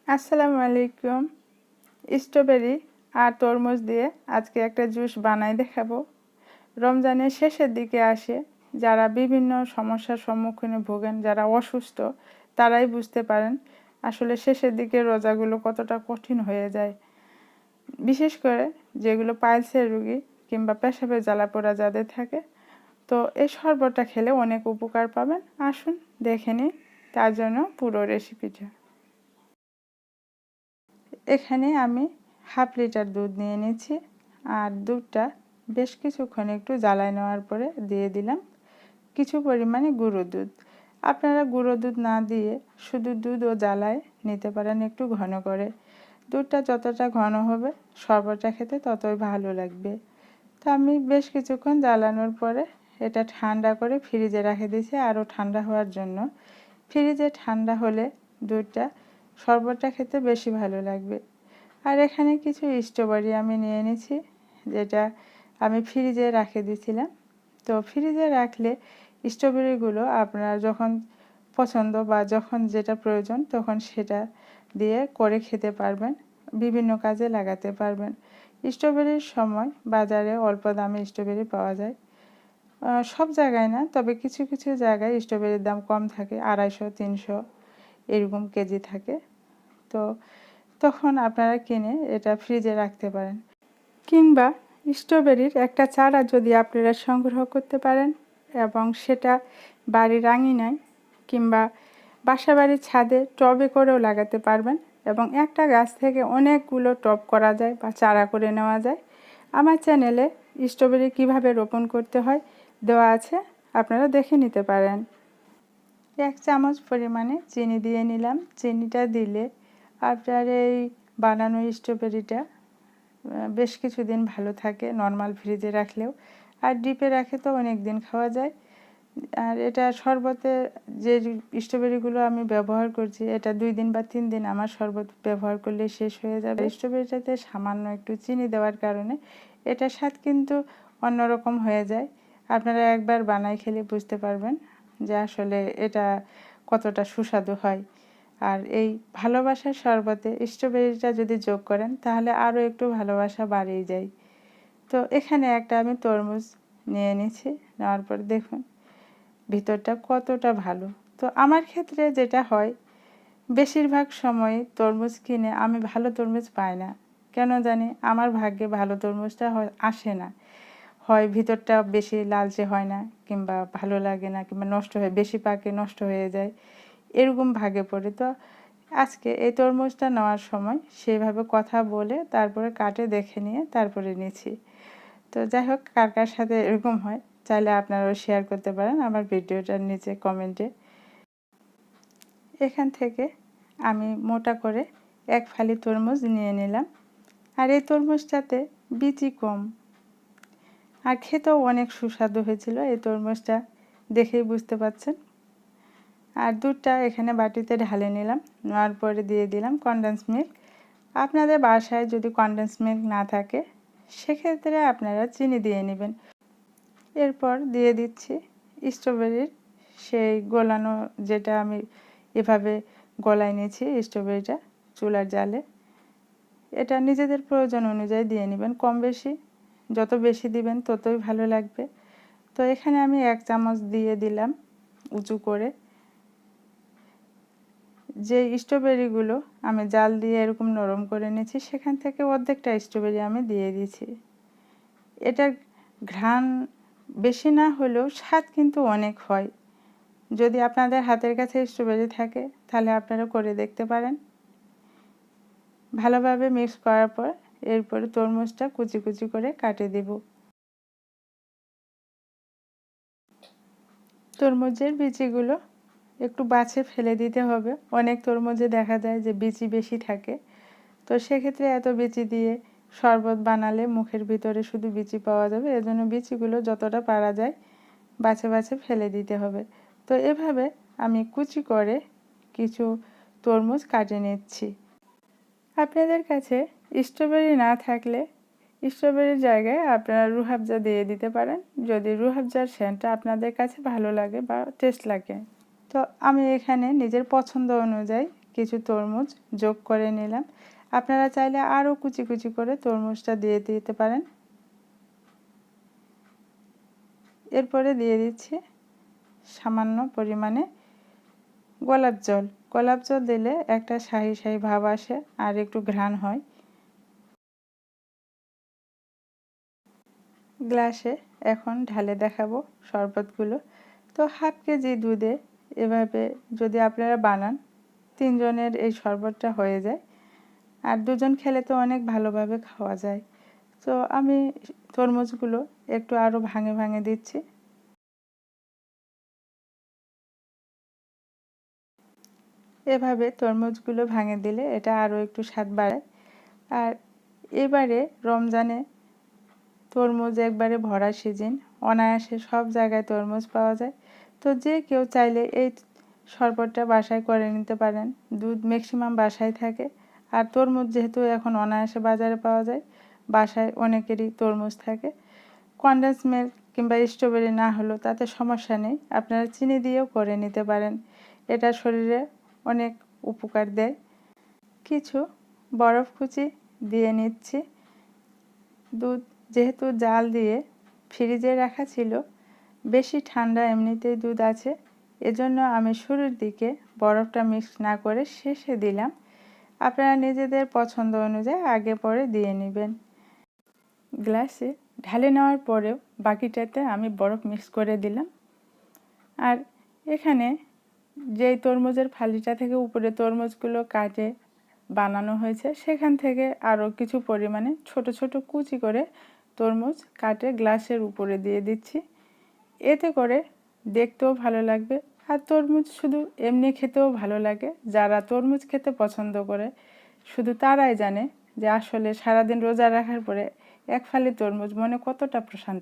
আসসালামু আলাইকুম। স্ট্রবেরি আর তরমুজ দিয়ে আজকে একটা জুস বানাই দেখাবো। রমজানের শেষের দিকে আসে, যারা বিভিন্ন সমস্যার সম্মুখীনে ভোগেন, যারা অসুস্থ, তারাই বুঝতে পারেন আসলে শেষের দিকে রোজাগুলো কতটা কঠিন হয়ে যায়। বিশেষ করে যেগুলো পাইলসের রোগী কিংবা পেশাবের জ্বালাপোড়া যাদের থাকে, তো এই শরবতটা খেলে অনেক উপকার পাবেন। আসুন দেখে নিই তার জন্য পুরো রেসিপিটা। এখানে আমি হাফ লিটার দুধ নিয়ে নিয়েছি, আর দুধটা বেশ কিছুক্ষণ একটু জ্বালায় নেওয়ার পরে দিয়ে দিলাম কিছু পরিমাণে গুঁড়ো দুধ। আপনারা গুঁড়ো দুধ না দিয়ে শুধু দুধ ও জ্বালায় নিতে পারেন একটু ঘন করে। দুধটা যতটা ঘন হবে শরবতটা খেতে ততই ভালো লাগবে। তো আমি বেশ কিছুক্ষণ জ্বালানোর পরে এটা ঠান্ডা করে ফ্রিজে রেখে দিয়েছি আরও ঠান্ডা হওয়ার জন্য। ফ্রিজে ঠান্ডা হলে দুধটা শরবতটা খেতে বেশি ভালো লাগবে। আর এখানে কিছু স্ট্রবেরি আমি নিয়ে নিয়েছি, যেটা আমি ফ্রিজে রেখে দিয়েছিলাম। তো ফ্রিজে রাখলে স্ট্রবেরিগুলো আপনার যখন পছন্দ বা যখন যেটা প্রয়োজন তখন সেটা দিয়ে করে খেতে পারবেন, বিভিন্ন কাজে লাগাতে পারবেন। স্ট্রবেরির সময় বাজারে অল্প দামে স্ট্রবেরি পাওয়া যায়, সব জায়গায় না, তবে কিছু কিছু জায়গায় স্ট্রবেরির দাম কম থাকে, 250-300 এরকম কেজি থাকে। তো তখন আপনারা কিনে এটা ফ্রিজে রাখতে পারেন, কিংবা স্ট্রবেরির একটা চারা যদি আপনারা সংগ্রহ করতে পারেন এবং সেটা বাড়ির আঙিনায় কিংবা বাসাবাড়ির ছাদে টবে করেও লাগাতে পারবেন, এবং একটা গাছ থেকে অনেকগুলো টব করা যায় বা চারা করে নেওয়া যায়। আমার চ্যানেলে স্ট্রবেরি কিভাবে রোপণ করতে হয় দেওয়া আছে, আপনারা দেখে নিতে পারেন। 1 চামচ পরিমাণে চিনি দিয়ে নিলাম। চিনিটা দিলে আপনার এই বানানো স্ট্রবেরিটা বেশ কিছুদিন ভালো থাকে নর্মাল ফ্রিজে রাখলেও, আর ডিপে রাখে তো অনেক দিন খাওয়া যায়। আর এটা শরবতে যে স্ট্রবেরিগুলো আমি ব্যবহার করছি, এটা 2 দিন বা 3 দিন আমার শরবত ব্যবহার করলে শেষ হয়ে যাবে। স্ট্রবেরিটাতে সামান্য একটু চিনি দেওয়ার কারণে এটার স্বাদ কিন্তু অন্যরকম হয়ে যায়। আপনারা একবার বানাই খেলে বুঝতে পারবেন যে আসলে এটা কতটা সুস্বাদু হয়। আর এই ভালোবাসার শরবতে স্ট্রবেরিটা যদি যোগ করেন তাহলে আরও একটু ভালোবাসা বাড়িয়ে যায়। তো এখানে একটা আমি তরমুজ নিয়ে নিয়েছি, নেওয়ার পর দেখুন ভিতরটা কতটা ভালো। তো আমার ক্ষেত্রে যেটা হয়, বেশিরভাগ সময় তরমুজ কিনে আমি ভালো তরমুজ পাই না, কেন জানি আমার ভাগ্যে ভালো তরমুজটা আসে না। হয় ভিতরটা বেশি লালচে হয় না, কিংবা ভালো লাগে না, কিংবা নষ্ট হয়, বেশি পাকে নষ্ট হয়ে যায়, এরকম ভাগে পড়ে। তো আজকে এই তরমুজটা নেওয়ার সময় সেইভাবে কথা বলে তারপরে কাটে দেখে নিয়ে তারপরে নিয়েছি। তো যাই হোক, কার কার সাথে এরকম হয় চাইলে আপনারাও শেয়ার করতে পারেন আমার ভিডিওটার নিচে কমেন্টে। এখান থেকে আমি মোটা করে 1 ফালি তরমুজ নিয়ে নিলাম। আর এই তরমুজটাতে বিচি কম, আর খেতেও অনেক সুস্বাদু হয়েছিল। এই তরমুজটা দেখেই বুঝতে পাচ্ছেন। আর দুধটা এখানে বাটিতে ঢালে নিলাম, নেওয়ার পরে দিয়ে দিলাম কনডেন্স মিল্ক। আপনাদের বাসায় যদি কনডেন্স মিল্ক না থাকে সেক্ষেত্রে আপনারা চিনি দিয়ে নেবেন। এরপর দিয়ে দিচ্ছি স্ট্রবেরির সেই গলানো, যেটা আমি এভাবে গলায় নিয়েছি স্ট্রবেরিটা চুলার জালে। এটা নিজেদের প্রয়োজন অনুযায়ী দিয়ে নেবেন, কম বেশি, যত বেশি দিবেন ততই ভালো লাগবে। তো এখানে আমি 1 চামচ দিয়ে দিলাম উঁচু করে। যে স্ট্রবেরিগুলো আমি জাল দিয়ে এরকম নরম করে নিয়েছি সেখান থেকে অর্ধেকটা স্ট্রবেরি আমি দিয়ে দিয়েছি। এটার ঘ্রাণ বেশি না হলেও স্বাদ কিন্তু অনেক হয়। যদি আপনাদের হাতের কাছে স্ট্রবেরি থাকে তাহলে আপনারা করে দেখতে পারেন। ভালোভাবে মিক্স করার পর এরপরে তরমুজটা কুচি কুচি করে কাটে দেব। তরমুজের বিচিগুলো একটু বাছে ফেলে দিতে হবে। অনেক তরমুজে দেখা যায় যে বিচি বেশি থাকে, তো সেক্ষেত্রে এত বিচি দিয়ে শরবত বানালে মুখের ভিতরে শুধু বিচি পাওয়া যাবে। এজন্য বিচিগুলো যতটা পারা যায় বাছে বাছে ফেলে দিতে হবে। তো এভাবে আমি কুচি করে কিছু তরমুজ কাটে নিচ্ছি। আপনাদের কাছে স্ট্রবেরি না থাকলে স্ট্রবেরির জায়গায় আপনারা রুহাবজা দিয়ে দিতে পারেন, যদি রুহাবজার সেন্টটা আপনাদের কাছে ভালো লাগে বা টেস্ট লাগে। তো আমি এখানে নিজের পছন্দ অনুযায়ী কিছু তরমুজ যোগ করে নিলাম। আপনারা চাইলে আরও কুচি কুচি করে তরমুজটা দিয়ে দিতে পারেন। এরপরে দিয়ে দিচ্ছি সামান্য পরিমাণে গোলাপ জল। গোলাপ জল দিলে একটা শাহি শাহি ভাব আসে আর একটু ঘ্রাণ হয়। গ্লাসে এখন ঢালে দেখাবো শরবতগুলো। তো হাফ কেজি দুধে এভাবে যদি আপনারা বানান 3 জনের এই শরবতটা হয়ে যায়। আর 2 জন খেলে তো অনেক ভালোভাবে খাওয়া যায়। তো আমি তরমুজগুলো একটু আরও ভাঙে ভাঙে দিচ্ছি। এভাবে তরমুজগুলো ভাঙে দিলে এটা আরও একটু স্বাদ বাড়ায়। আর এবারে রমজানে তরমুজ একবারে ভরা সিজন, অনায়াসে সব জায়গায় তরমুজ পাওয়া যায়। তো যে কেউ চাইলে এই শরবতটা বাসায় করে নিতে পারেন। দুধ ম্যাক্সিমাম বাসায় থাকে। আর তরমুজ যেহেতু এখন অনায়াসে বাজারে পাওয়া যায়, বাসায় অনেকেরই তরমুজ থাকে। কনডেন্স মিল্ক কিংবা স্ট্রবেরি না হলেও তাতে সমস্যা নেই, আপনারা চিনি দিয়েও করে নিতে পারেন। এটা শরীরে অনেক উপকার দেয়। কিছু বরফ কুচি দিয়ে নিচ্ছি। দুধ যেহেতু জাল দিয়ে ফ্রিজে রাখা ছিল, বেশি ঠান্ডা এমনিতেই দুধ আছে, এজন্য আমি শুরুর দিকে বরফটা মিক্স না করে শেষে দিলাম। আপনারা নিজেদের পছন্দ অনুযায়ী আগে পরে দিয়ে নেবেন। গ্লাসে ঢালে নেওয়ার পরেও বাকিটাতে আমি বরফ মিক্স করে দিলাম। আর এখানে যেই তরমুজের ফালিটা থেকে উপরে তরমুজগুলো কাটে বানানো হয়েছে, সেখান থেকে আরও কিছু পরিমাণে ছোট ছোট কুচি করে তরমুজ কাটে গ্লাসের উপরে দিয়ে দিচ্ছি। এতে করে দেখতেও ভালো লাগবে, আর তরমুজ শুধু এমনি খেতেও ভালো লাগে। যারা তরমুজ খেতে পছন্দ করে শুধু তারাই জানে যে আসলে সারাদিন রোজা রাখার পরে এক ফালি তরমুজ মনে কতটা প্রশান্তি।